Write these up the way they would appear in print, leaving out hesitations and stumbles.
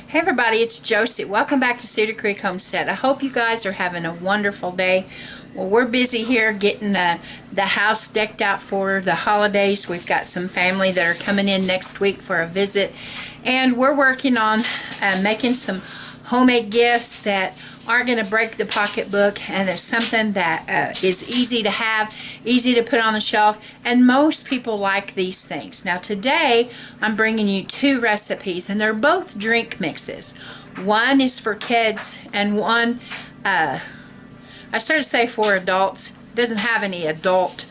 Hey everybody, it's Josie. Welcome back to Cedar Creek Homestead. I hope you guys are having a wonderful day. Well, we're busy here getting the house decked out for the holidays. We've got some family that are coming in next week for a visit. And we're working on making some homemade gifts that aren't going to break the pocketbook, and it's something that is easy to have, easy to put on the shelf, and most people like these things. Now today I'm bringing you two recipes, and they're both drink mixes. One is for kids and one I started to say for adults. It doesn't have any adult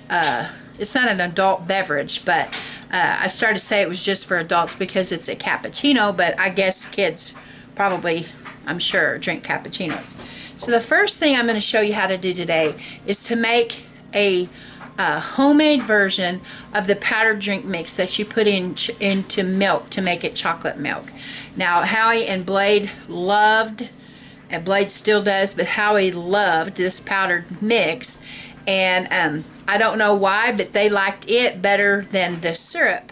it's not an adult beverage, but I started to say it was just for adults because it's a cappuccino, but I guess kids probably, I'm sure, drink cappuccinos. So the first thing I'm going to show you how to do today is to make a homemade version of the powdered drink mix that you put into milk to make it chocolate milk. Now Howie and Blade loved, and Blade still does, but Howie loved this powdered mix, and I don't know why, but they liked it better than the syrup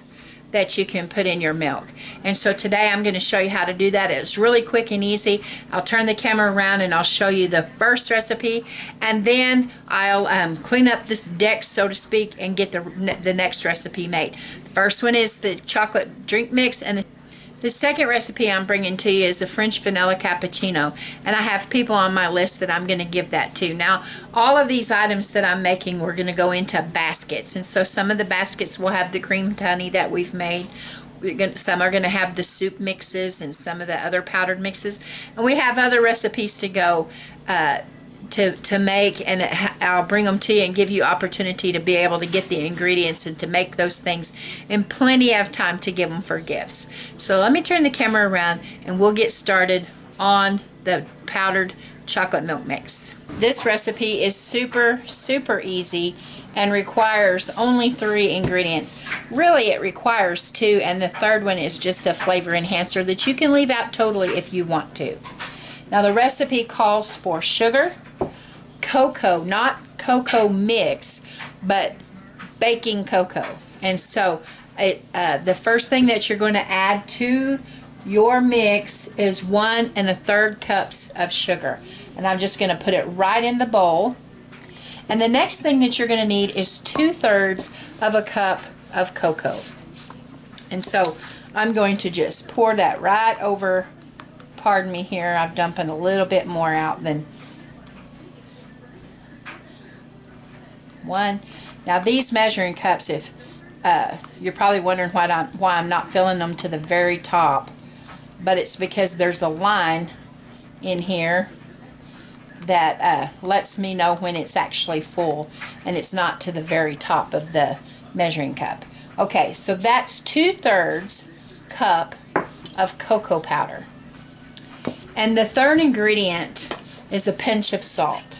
that you can put in your milk. And so today I'm going to show you how to do that. It's really quick and easy. I'll turn the camera around and I'll show you the first recipe, and then I'll clean up this deck, so to speak, and get the next recipe made. The first one is the chocolate drink mix, and the second recipe I'm bringing to you is a French vanilla cappuccino, and I have people on my list that I'm going to give that to. Now, all of these items that I'm making, we're going to go into baskets, and so some of the baskets will have the creamed honey that we've made. Some are going to have the soup mixes and some of the other powdered mixes, and we have other recipes to go to make, and I'll bring them to you and give you opportunity to be able to get the ingredients and to make those things in plenty of time to give them for gifts. So let me turn the camera around and we'll get started on the powdered chocolate milk mix. This recipe is super easy and requires only 3 ingredients. Really it requires 2, and the third one is just a flavor enhancer that you can leave out totally if you want to. Now the recipe calls for sugar, cocoa, not cocoa mix, but baking cocoa. And so the first thing that you're going to add to your mix is 1 1/3 cups of sugar, and I'm just going to put it right in the bowl. And the next thing that you're going to need is 2/3 of a cup of cocoa, and so I'm going to just pour that right over. Pardon me here, I'm dumping a little bit more out than 1. Now these measuring cups, if you're probably wondering why I'm not filling them to the very top, but it's because there's a line in here that lets me know when it's actually full and it's not to the very top of the measuring cup. Okay, so that's 2/3 cup of cocoa powder. And the third ingredient is a pinch of salt.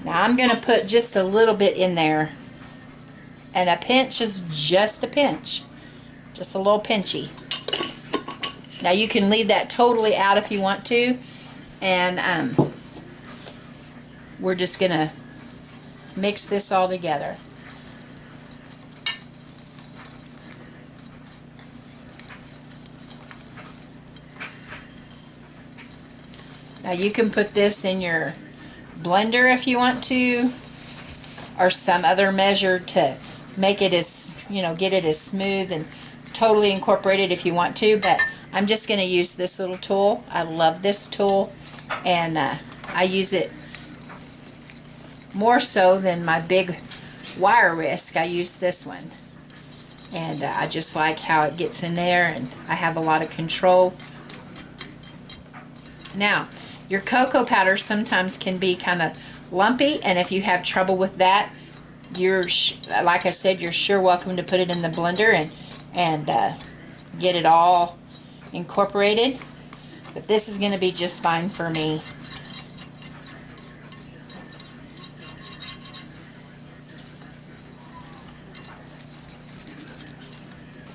Now I'm going to put just a little bit in there, and a pinch is just a pinch, just a little pinchy. Now you can leave that totally out if you want to, and we're just going to mix this all together. Now you can put this in your blender if you want to, or some other measure to make it as, get it as smooth and totally incorporated if you want to, but I'm just going to use this little tool. I love this tool, and I use it more so than my big wire whisk. I use this one, and I just like how it gets in there, and I have a lot of control. Now your cocoa powder sometimes can be kind of lumpy, and if you have trouble with that, like I said, you're sure welcome to put it in the blender and get it all incorporated. But this is going to be just fine for me.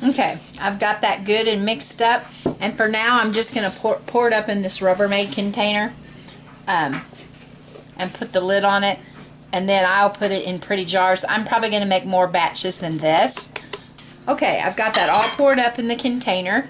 Okay, I've got that good and mixed up, and for now I'm just going to pour it up in this Rubbermaid container and put the lid on it, and then I'll put it in pretty jars. I'm probably going to make more batches than this. Okay, I've got that all poured up in the container,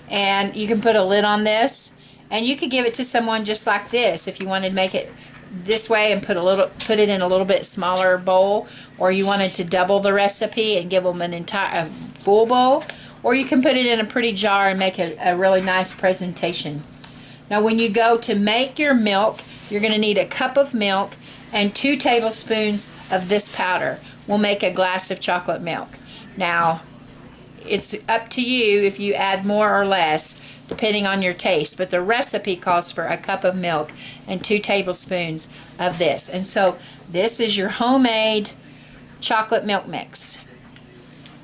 And you can put a lid on this, and you could give it to someone just like this if you wanted to make it this way and put it in a little bit smaller bowl, or you wanted to double the recipe and give them a full bowl, or you can put it in a pretty jar and make a really nice presentation. Now when you go to make your milk, you're going to need a cup of milk and 2 tablespoons of this powder. We'll make a glass of chocolate milk. Now it's up to you if you add more or less depending on your taste, but the recipe calls for a cup of milk and 2 tablespoons of this. And so this is your homemade chocolate milk mix.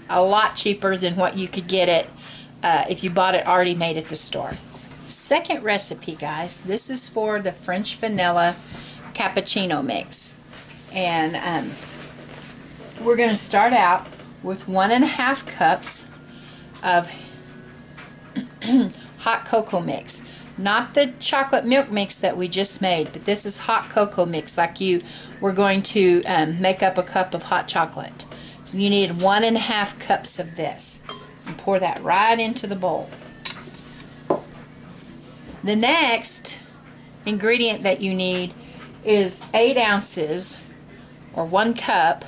A lot cheaper than what you could get it if you bought it already made at the store. Second recipe, guys, this is for the French vanilla cappuccino mix. And we're going to start out with 1.5 cups of hot cocoa mix. Not the chocolate milk mix that we just made, but this is hot cocoa mix, like we're going to make up a cup of hot chocolate. So you need 1.5 cups of this. And pour that right into the bowl. The next ingredient that you need is 8 ounces or 1 cup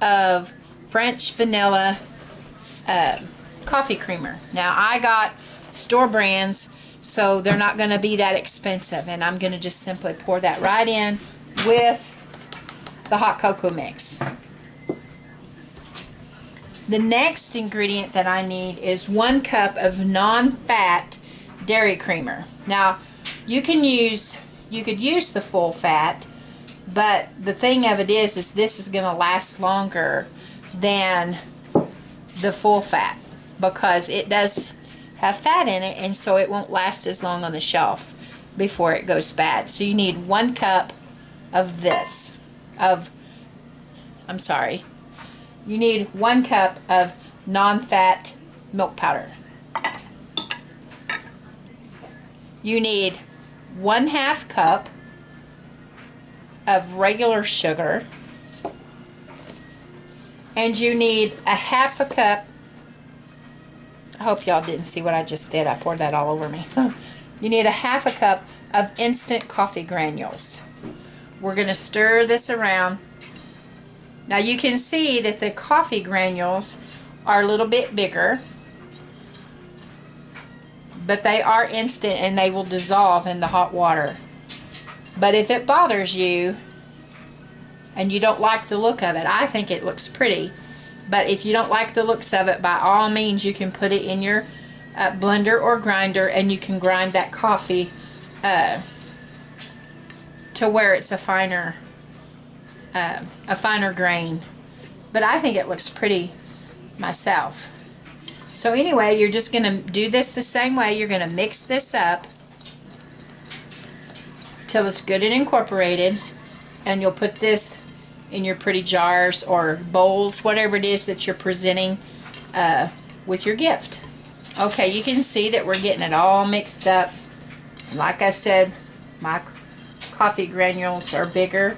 of French vanilla coffee creamer. Now I got store brands, so they're not going to be that expensive, and I'm going to just simply pour that right in with the hot cocoa mix. The next ingredient that I need is 1 cup of non-fat dairy creamer. Now you could use the full fat, but the thing of it is this is going to last longer than the full fat because it does have fat in it, and so it won't last as long on the shelf before it goes bad. So you need 1 cup of this, you need 1 cup of non-fat milk powder. You need 1/2 cup of regular sugar, and you need 1/2 cup. I hope y'all didn't see what I just did. I poured that all over me. You need 1/2 cup of instant coffee granules. We're going to stir this around. Now you can see that the coffee granules are a little bit bigger, but they are instant and they will dissolve in the hot water. But if it bothers you and you don't like the look of it, I think it looks pretty, but if you don't like the looks of it, by all means you can put it in your blender or grinder, and you can grind that coffee to where it's a finer grain. But I think it looks pretty myself. So anyway, you're just going to do this the same way. You're going to mix this up till it's good and incorporated, and you'll put this in your pretty jars or bowls, whatever it is that you're presenting with your gift. Okay, you can see that we're getting it all mixed up. Like I said, my coffee granules are bigger,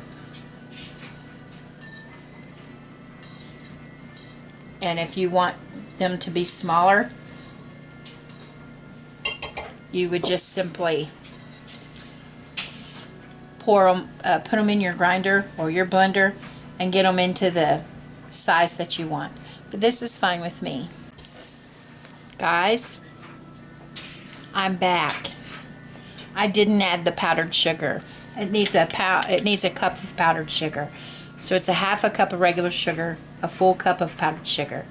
and if you want them to be smaller, you would just simply put them in your grinder or your blender and get them into the size that you want. But this is fine with me. Guys, I'm back. I didn't add the powdered sugar. It needs a cup of powdered sugar. So it's 1/2 cup of regular sugar, a full cup of powdered sugar.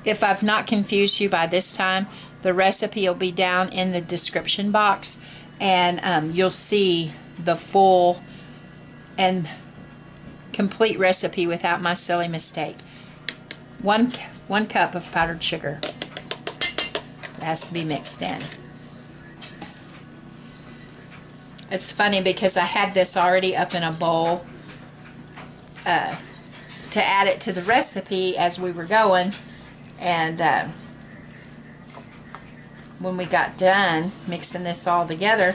If I've not confused you by this time, the recipe will be down in the description box, and you'll see the full and complete recipe without my silly mistake. One cup of powdered sugar. It has to be mixed in. It's funny because I had this already up in a bowl to add it to the recipe as we were going, and when we got done mixing this all together,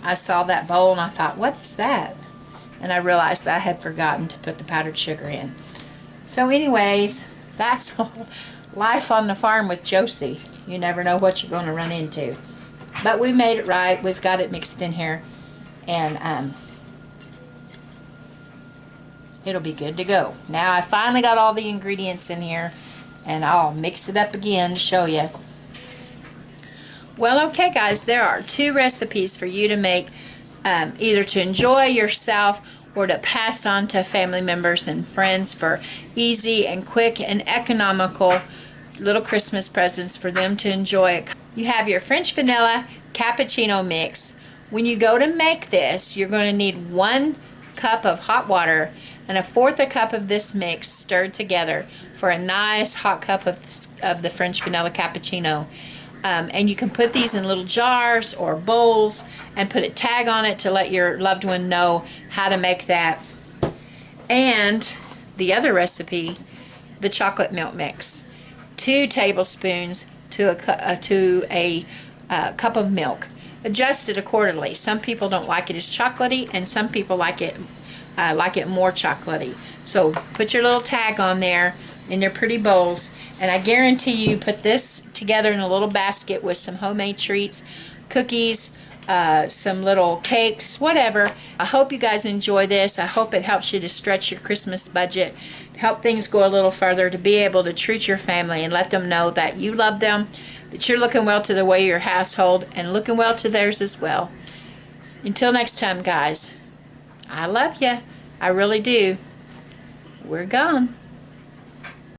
I saw that bowl and I thought, what is that? And I realized that I had forgotten to put the powdered sugar in. So anyways, that's life on the farm with Josie. You never know what you're going to run into. But we made it right. We've got it mixed in here. And it'll be good to go. Now I finally got all the ingredients in here. And I'll mix it up again to show you. Well, okay guys, there are 2 recipes for you to make, either to enjoy yourself or to pass on to family members and friends for easy and quick and economical little Christmas presents for them to enjoy. You have your French vanilla cappuccino mix. When you go to make this, you're going to need 1 cup of hot water and 1/4 cup of this mix stirred together for a nice hot cup of the French vanilla cappuccino. And you can put these in little jars or bowls and put a tag on it to let your loved one know how to make that. And the other recipe, the chocolate milk mix. 2 tablespoons to a cup of milk. Adjust it accordingly. Some people don't like it as chocolatey, and some people like it more chocolatey. So put your little tag on there in their pretty bowls, and I guarantee you put this together in a little basket with some homemade treats, cookies, some little cakes, whatever. I hope you guys enjoy this. I hope it helps you to stretch your Christmas budget, help things go a little further, to be able to treat your family and let them know that you love them, that you're looking well to the way of your household and looking well to theirs as well. Until next time, guys, I love you. I really do. We're gone.